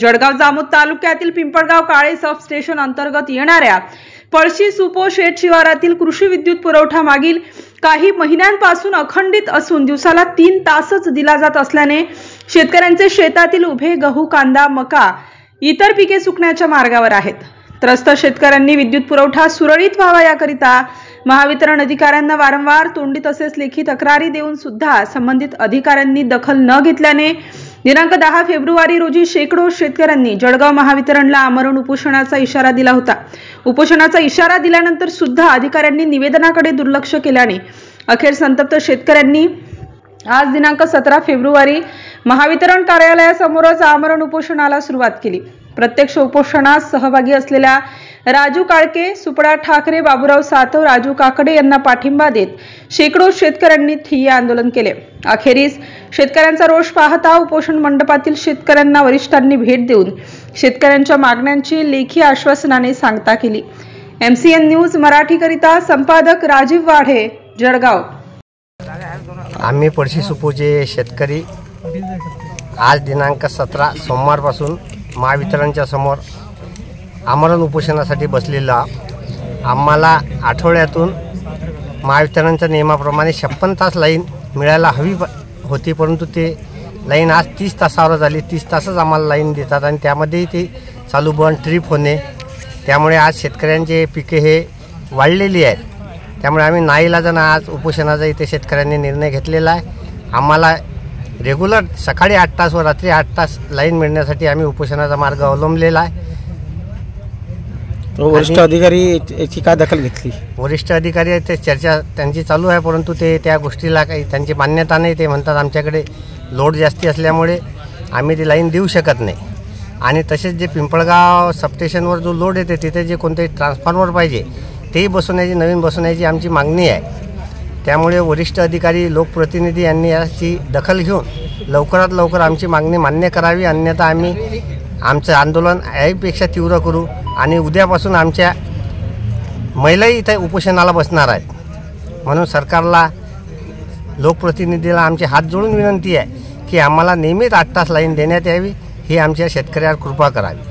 जळगाव जामोद तालुक्यातील पिंपळगाव काळे sub station अंतर्गत येणाऱ्या पळशी सुपो शेत शिवारातील कृषी विद्युत पुरवठा मागील काही महिन्यांपासून अखंडित असून दिवसाला 3 तासच दिला जात असल्याने शेतकऱ्यांचे शेतातील उभे गहू, कांदा, मका इतर पिके सुकण्याच्या मार्गावर आहेत। त्रस्त शेतकऱ्यांनी विद्युत पुरवठा सुरळीत व्हावा याकरिता महावितरण अधिकाऱ्यांना वारंवार तोंडी तसेच लेखी तक्रारी देऊन सुद्धा संबंधित अधिकाऱ्यांनी दखल न घेतल्याने दिनांक 10 फेब्रुवारी रोजी शेकडो शेतकऱ्यांनी जळगाव महावितरणला आमरण उपोषणाचा इशारा दिला होता। उपोषणाचा इशारा दिल्यानंतर सुद्धा अधिकाऱ्यांनी निवेदनाकडे दुर्लक्ष केल्याने अखेर संतप्त शेतकऱ्यांनी आज दिनांक 17 फेब्रुवारी महावितरण कार्यालयासमोरच आमरण उपोषणाला सुरुवात केली। प्रत्यक्ष उपोषणात सहभागी असलेल्या राजू काळके, सुपडा ठाकरे, बाबूराव सातव, राजू काकडे यांना पाठिंबा देत शेकडो शेतकऱ्यांनी ठिय्या आंदोलन केले। अखेरीस शेतकऱ्यांचा रोष पाहता उपोषण मंडपातील शेतकऱ्यांना वरिष्ठांनी भेट देऊन शेतकऱ्यांच्या मागण्यांची लेखी आश्वासनाने सांगता केली। MCN न्यूज मराठीकरिता संपादक राजीव वाढे, जळगाव। आम्ही पळशी सुपोचे शेतकरी आज दिनांक 17 सोमवारपासून महावितरणच्या समोर आमरण उपोषणासाठी बसलेला। आम्हाला आठवड्यातून महावितरणच्या नियमाप्रमाणे 56 तास लाईन मिळायला हवी होती, परंतु ते लाईन आज 30 तासावर झाली। 30 तासच आम्हाला लाईन देतात आणि त्यामध्ये ते चालू बंद ट्रिप होणे, त्यामुळे आज शेतकऱ्यांचे पिके हे वाढलेली आहेत। त्यामुळे आम्ही नाईलाजाने आज उपोषणाचा इथे शेतकऱ्यांनी निर्णय घेतलेला आहे। आम्हाला रेग्युलर सकाळी 8 तास व रात्री 8 तास लाईन मिळण्यासाठी आम्ही उपोषणाचा मार्ग अवलंबलेला आहे। वरिष्ठ अधिकारी याची काय दखल घेतली? वरिष्ठ अधिकारी ते चर्चा त्यांची चालू आहे, परंतु ते त्या गोष्टीला काही त्यांची मान्यता नाही। ते म्हणतात आमच्याकडे लोड जास्ती असल्यामुळे आम्ही ती लाईन देऊ शकत नाही। आणि तसेच जे पिंपळगाव सबस्टेशनवर जो लोड येते तिथे जे कोणते ट्रान्सफॉर्मर पाहिजे तेही बसवण्याची, नवीन बसवण्याची आमची मागणी आहे। त्यामुळे वरिष्ठ अधिकारी, लोकप्रतिनिधी यांनी याची दखल घेऊन लवकरात लवकर आमची मागणी मान्य करावी, अन्यथा आम्ही आमचं आंदोलन याहीपेक्षा तीव्र करू आणि उद्यापासून आमच्या महिलाही इथे उपोषणाला बसणार आहेत। म्हणून सरकारला, लोकप्रतिनिधीला आमचे हात जोडून विनंती आहे की आम्हाला नियमित 8 तास लाईन देण्यात यावी, ही आमच्या शेतकऱ्यावर कृपा करावी।